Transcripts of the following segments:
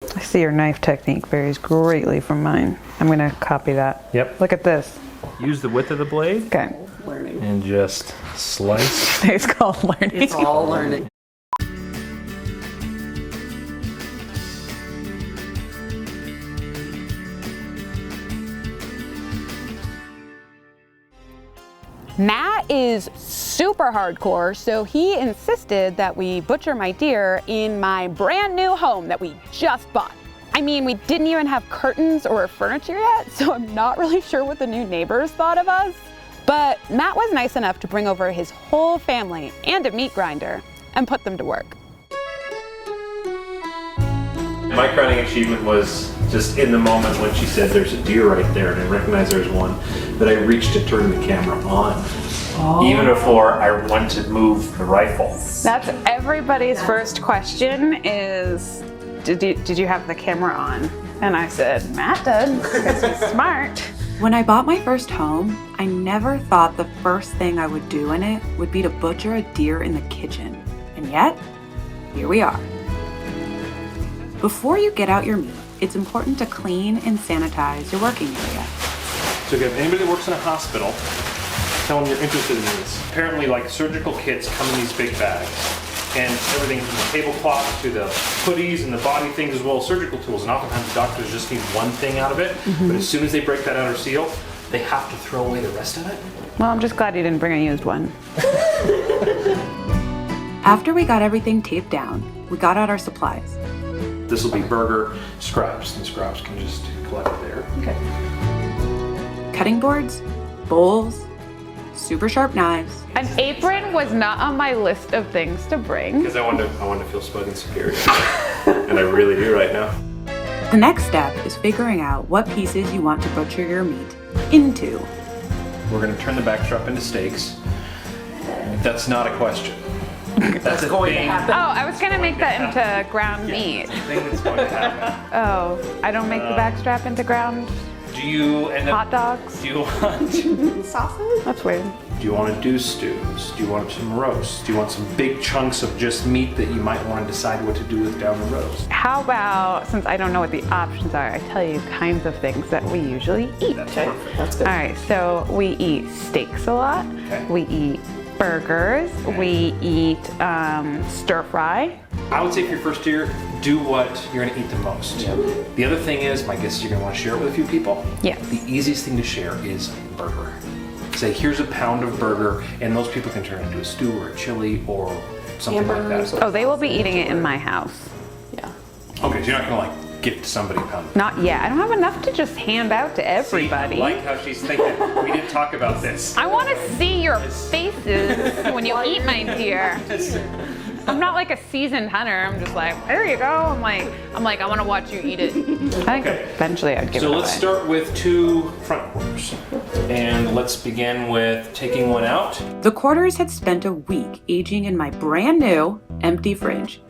I see your knife technique varies greatly from mine. I'm gonna copy that. Yep. Look at this. Use the width of the blade. Okay. Learning. And just slice. It's called learning. It's all learning. Matt is super hardcore, so he insisted that we butcher my deer in my brand new home that we just bought. I mean, we didn't even have curtains or furniture yet, so I'm not really sure what the new neighbors thought of us. But Matt was nice enough to bring over his whole family and a meat grinder and put them to work. My crowning achievement was just in the moment when she said there's a deer right there, and I recognized there's one, that I reached to turn the camera on. Even before I went to move the rifle. That's everybody's first question is, did you have the camera on? And I said, Matt did, because he's smart. When I bought my first home, I never thought the first thing I would do in it would be to butcher a deer in the kitchen. And yet, here we are. Before you get out your meat, it's important to clean and sanitize your working area. So if you have anybody that works in a hospital, tell them you're interested in this. Apparently, like, surgical kits come in these big bags, and everything from the tablecloth to the hoodies and the body things, as well as surgical tools. And oftentimes doctors just need one thing out of it, but as soon as they break that outer seal, they have to throw away the rest of it. Well, I'm just glad you didn't bring a used one. After we got everything taped down, we got out our supplies. This will be burger scraps, and scraps can just collect there. Okay. Cutting boards, bowls, super sharp knives. An apron was not on my list of things to bring. Because I want to feel smug and superior. And I really do right now. The next step is figuring out what pieces you want to butcher your meat into. We're going to turn the backstrap into steaks. That's not a question. That's going to happen. Oh, I was gonna make that into ground meat. Thing that's going to happen. Oh, I don't make the backstrap into ground Do you end hot up? dogs? Do you want? Sausage? That's weird. Do you want to do stews? Do you want some roasts? Do you want some big chunks of just meat that you might want to decide what to do with down the road? How about, since I don't know what the options are, I tell you kinds of things that we usually eat. That's perfect. That's good. All right, so we eat steaks a lot. Okay. We eat burgers. We eat stir fry. I would say for your first year, do what you're going to eat the most. The other thing is, my guess is you're going to want to share it with a few people. Yes. The easiest thing to share is burger. Say, here's a pound of burger, and those people can turn it into a stew or a chili or something like Hamburgers that. Oh, they will be eating it in my house. Yeah. Okay, so you're not going to like gift somebody a pound. Not yet. I don't have enough to just hand out to everybody. See, I like how she's thinking. We didn't talk about this. I want to see your faces when you eat my deer. I'm not like a seasoned hunter. I'm just like, there you go. I'm like, I want to watch you eat it. I think eventually I'd give it So away. let's start with 2 front quarters. And let's begin with taking one out. The quarters had spent a week aging in my brand new, empty fridge.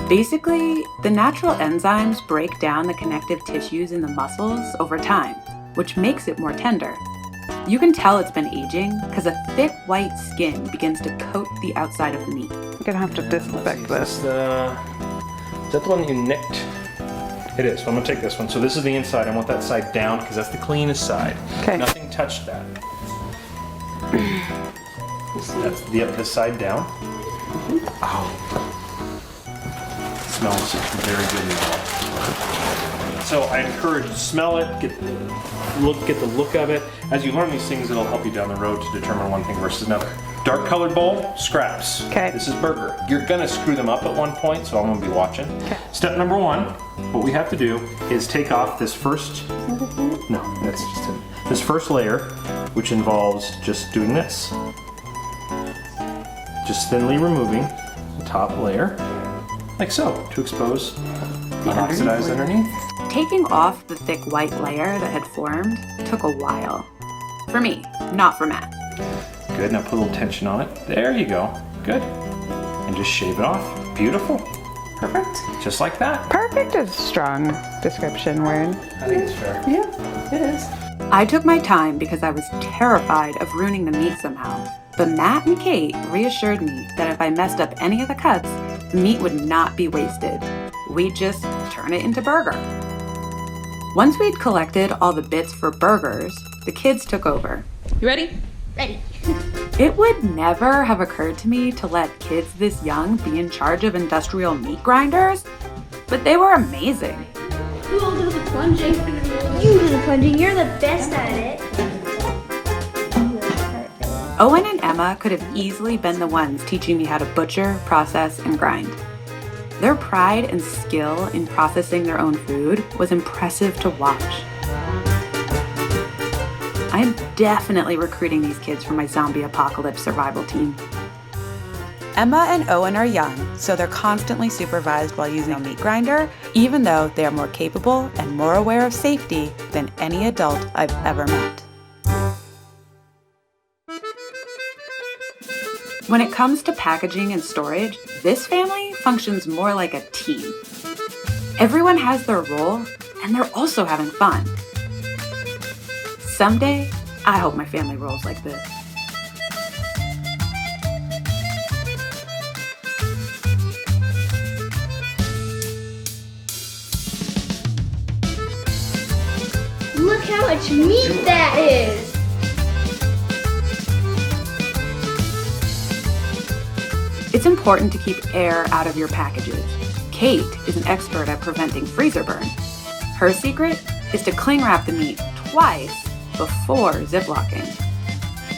Basically, the natural enzymes break down the connective tissues in the muscles over time, which makes it more tender. You can tell it's been aging because a thick white skin begins to coat the outside of the meat. I'm gonna have to disinfect Is this. is that the one that you nicked? It is. So I'm gonna take this one. So this is the inside. I want that side down because that's the cleanest side. Okay. Nothing touched that. That's this side down. Oh. Smells very good now. So I encourage you to smell it, get the look of it. As you learn these things, it'll help you down the road to determine one thing versus another. Dark colored bowl, scraps. Okay. This is burger. You're gonna screw them up at one point, so I'm gonna be watching. Okay. Step number 1, what we have to do is take off this first, no, that's just it. This first layer, which involves just doing this. Just thinly removing the top layer, like so, to expose the oxidized underneath. Taking off the thick white layer that had formed took a while. For me, not for Matt. Good, now put a little tension on it. There you go, good. And just shave it off, beautiful. Perfect. Just like that. Perfect is a strong description word. I think it's fair. Yeah, it is. I took my time because I was terrified of ruining the meat somehow. But Matt and Kate reassured me that if I messed up any of the cuts, the meat would not be wasted. we'd just turn it into burger. Once we'd collected all the bits for burgers, the kids took over. You ready? Ready. It would never have occurred to me to let kids this young be in charge of industrial meat grinders, but they were amazing. Who will do the plunging? You do the plunging. You're the best at it. Owen and Emma could have easily been the ones teaching me how to butcher, process, and grind. Their pride and skill in processing their own food was impressive to watch. I am definitely recruiting these kids for my zombie apocalypse survival team. Emma and Owen are young, so they're constantly supervised while using a meat grinder, even though they are more capable and more aware of safety than any adult I've ever met. When it comes to packaging and storage, this family functions more like a team. Everyone has their role, and they're also having fun. Someday, I hope my family rolls like this. Look how much meat that is. It's important to keep air out of your packages. Kate is an expert at preventing freezer burn. Her secret is to cling wrap the meat twice before ziplocking.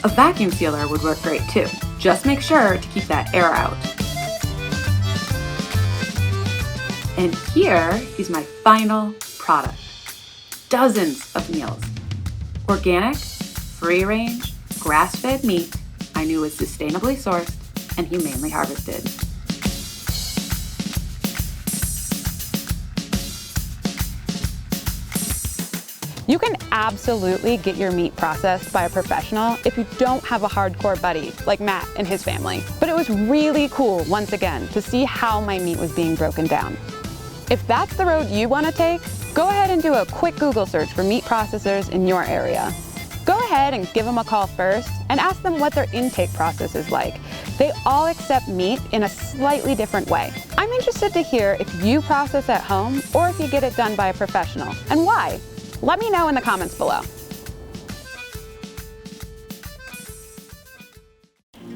A vacuum sealer would work great too. Just make sure to keep that air out. And here is my final product. Dozens of meals. Organic, free-range, grass-fed meat I knew was sustainably sourced and humanely harvested. You can absolutely get your meat processed by a professional if you don't have a hardcore buddy like Matt and his family. But it was really cool, once again, to see how my meat was being broken down. If that's the road you want to take, go ahead and do a quick Google search for meat processors in your area. Go ahead and give them a call first and ask them what their intake process is like. They all accept meat in a slightly different way. I'm interested to hear if you process at home or if you get it done by a professional, and why. Let me know in the comments below.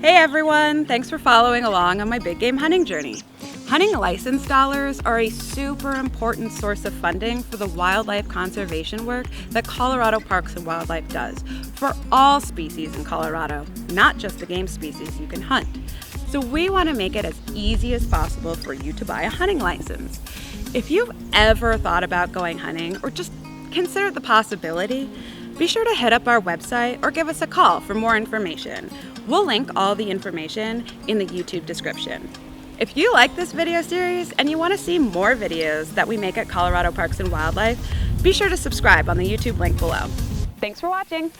Hey everyone, thanks for following along on my big game hunting journey. Hunting license dollars are a super important source of funding for the wildlife conservation work that Colorado Parks and Wildlife does for all species in Colorado, not just the game species you can hunt. So we want to make it as easy as possible for you to buy a hunting license. If you've ever thought about going hunting or just considered the possibility, be sure to hit up our website or give us a call for more information. We'll link all the information in the YouTube description. If you like this video series and you want to see more videos that we make at Colorado Parks and Wildlife, be sure to subscribe on the YouTube link below. Thanks for watching.